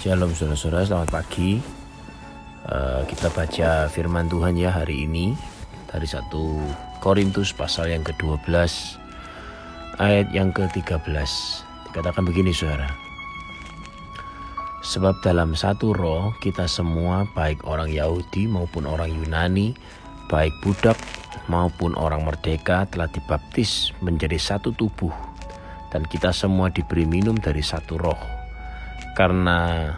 Shalom saudara-saudara, selamat pagi. Kita baca firman Tuhan ya hari ini dari 1 Korintus pasal yang ke-12 ayat yang ke-13. Dikatakan begini saudara. Sebab dalam satu roh kita semua, baik orang Yahudi maupun orang Yunani, baik budak maupun orang merdeka, telah dibaptis menjadi satu tubuh, dan kita semua diberi minum dari satu roh. Karena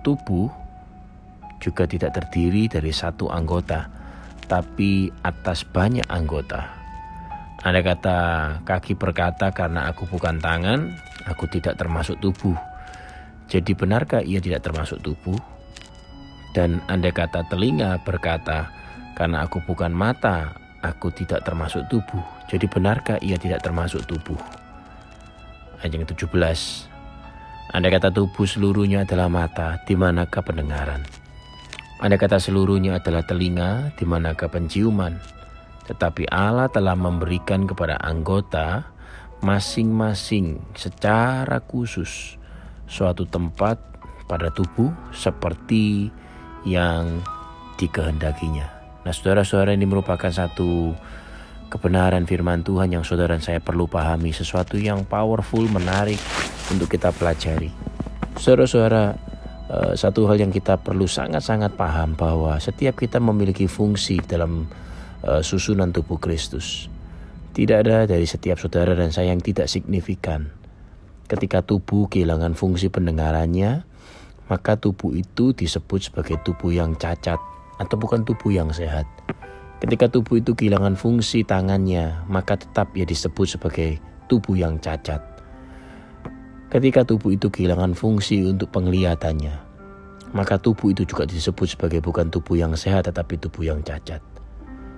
tubuh juga tidak terdiri dari satu anggota, tapi atas banyak anggota. Andai kata kaki berkata, karena aku bukan tangan, aku tidak termasuk tubuh. Jadi benarkah ia tidak termasuk tubuh? Dan andai kata telinga berkata, karena aku bukan mata, aku tidak termasuk tubuh. Jadi benarkah ia tidak termasuk tubuh? Ayat yang 17. Andai kata tubuh seluruhnya adalah mata, di manakah pendengaran? Andai kata seluruhnya adalah telinga, di manakah penciuman? Tetapi Allah telah memberikan kepada anggota masing-masing secara khusus suatu tempat pada tubuh seperti yang dikehendakinya. Nah, saudara-saudara, ini merupakan satu kebenaran firman Tuhan yang saudara dan saya perlu pahami, sesuatu yang powerful, menarik untuk kita pelajari. Saudara-saudara, satu hal yang kita perlu sangat-sangat paham bahwa setiap kita memiliki fungsi dalam susunan tubuh Kristus. Tidak ada dari setiap saudara dan saya yang tidak signifikan. Ketika tubuh kehilangan fungsi pendengarannya, maka tubuh itu disebut sebagai tubuh yang cacat atau bukan tubuh yang sehat. Ketika tubuh itu kehilangan fungsi tangannya, maka tetap ia disebut sebagai tubuh yang cacat. Ketika tubuh itu kehilangan fungsi untuk penglihatannya, maka tubuh itu juga disebut sebagai bukan tubuh yang sehat tetapi tubuh yang cacat.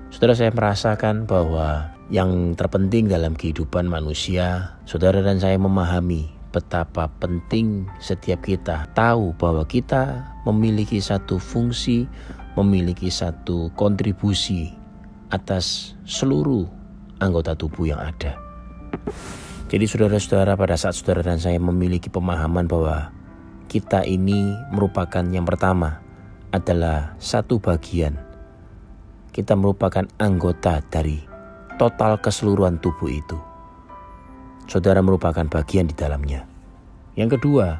Saudara, saya merasakan bahwa yang terpenting dalam kehidupan manusia, saudara dan saya memahami betapa penting setiap kita tahu bahwa kita memiliki satu fungsi, memiliki satu kontribusi atas seluruh anggota tubuh yang ada. Jadi saudara-saudara, pada saat saudara dan saya memiliki pemahaman bahwa kita ini merupakan yang pertama adalah satu bagian. Kita merupakan anggota dari total keseluruhan tubuh itu. Saudara merupakan bagian di dalamnya. Yang kedua,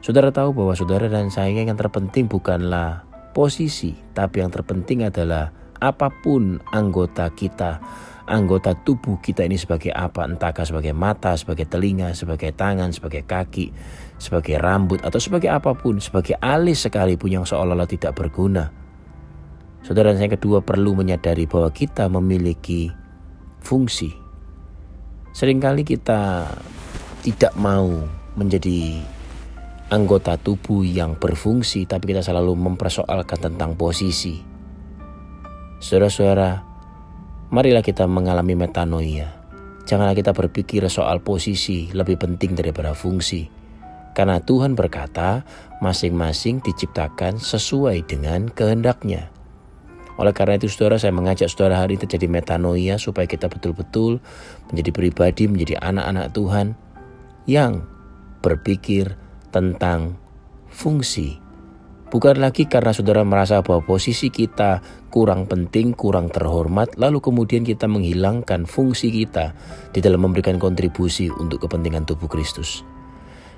saudara tahu bahwa saudara dan saya yang terpenting bukanlah posisi, tapi yang terpenting adalah apapun anggota kita, anggota tubuh kita ini sebagai apa, entahkah sebagai mata, sebagai telinga, sebagai tangan, sebagai kaki, sebagai rambut, atau sebagai apapun, sebagai alis sekalipun yang seolah-olah tidak berguna. Saudara dan saya kedua perlu menyadari bahwa kita memiliki fungsi. Seringkali kita tidak mau menjadi anggota tubuh yang berfungsi, tapi kita selalu mempersoalkan tentang posisi. Saudara-saudara, marilah kita mengalami metanoia. Janganlah kita berpikir soal posisi lebih penting daripada fungsi. Karena Tuhan berkata, masing-masing diciptakan sesuai dengan kehendaknya. Oleh karena itu saudara, saya mengajak saudara hari ini terjadi metanoia supaya kita betul-betul menjadi pribadi, menjadi anak-anak Tuhan yang berpikir tentang fungsi. Bukan lagi karena saudara merasa bahwa posisi kita kurang penting, kurang terhormat, lalu kemudian kita menghilangkan fungsi kita di dalam memberikan kontribusi untuk kepentingan tubuh Kristus.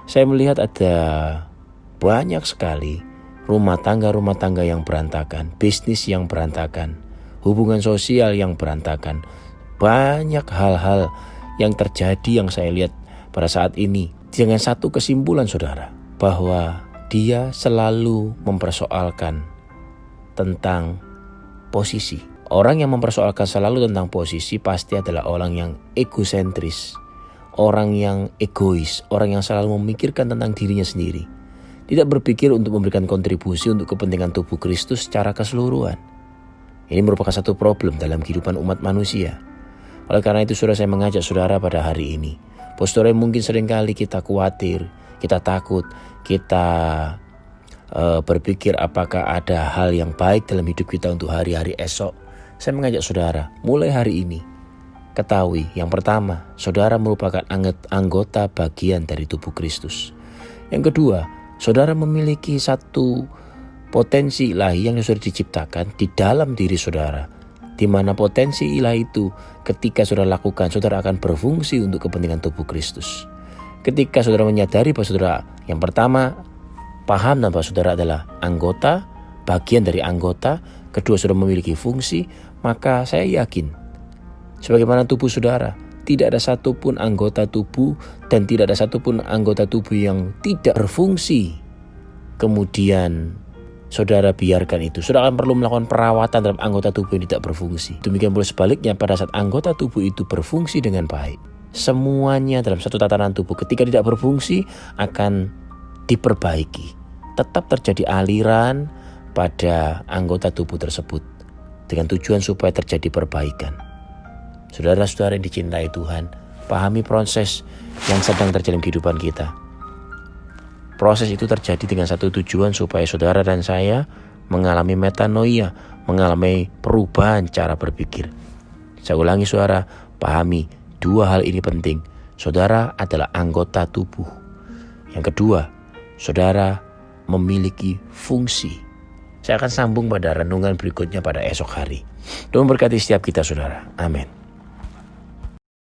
Saya melihat ada banyak sekali rumah tangga yang berantakan, bisnis yang berantakan, hubungan sosial yang berantakan. Banyak hal-hal yang terjadi yang saya lihat pada saat ini dengan satu kesimpulan saudara, bahwa dia selalu mempersoalkan tentang posisi. Orang yang mempersoalkan selalu tentang posisi pasti adalah orang yang egosentris, orang yang egois, orang yang selalu memikirkan tentang dirinya sendiri. Tidak berpikir untuk memberikan kontribusi untuk kepentingan tubuh Kristus secara keseluruhan. Ini merupakan satu problem dalam kehidupan umat manusia. Oleh karena itu saudara, saya mengajak saudara pada hari ini, bahwa saudara mungkin seringkali kita khawatir, kita takut, kita berpikir apakah ada hal yang baik dalam hidup kita untuk hari-hari esok. Saya mengajak saudara, mulai hari ini, ketahui yang pertama, saudara merupakan anggota bagian dari tubuh Kristus. Yang kedua, Saudara memiliki satu potensi ilahi yang sudah diciptakan di dalam diri saudara, di mana potensi ilahi itu ketika saudara lakukan, saudara akan berfungsi untuk kepentingan tubuh Kristus. Ketika saudara menyadari bahwa saudara yang pertama paham bahwa saudara adalah anggota, bagian dari anggota, kedua saudara memiliki fungsi, maka saya yakin sebagaimana tubuh saudara, tidak ada satupun anggota tubuh dan tidak ada satupun anggota tubuh yang tidak berfungsi. Kemudian saudara biarkan itu. Saudara akan perlu melakukan perawatan terhadap anggota tubuh yang tidak berfungsi. Demikian pula sebaliknya, pada saat anggota tubuh itu berfungsi dengan baik, semuanya dalam satu tatanan tubuh ketika tidak berfungsi akan diperbaiki. Tetap terjadi aliran pada anggota tubuh tersebut dengan tujuan supaya terjadi perbaikan. Saudara-saudara yang dicintai Tuhan, pahami proses yang sedang terjadi di kehidupan kita. Proses itu terjadi dengan satu tujuan supaya saudara dan saya mengalami metanoia, mengalami perubahan cara berpikir. Saya ulangi saudara, pahami dua hal ini penting. Saudara adalah anggota tubuh. Yang kedua, saudara memiliki fungsi. Saya akan sambung pada renungan berikutnya pada esok hari. Tuhan berkati setiap kita saudara. Amin.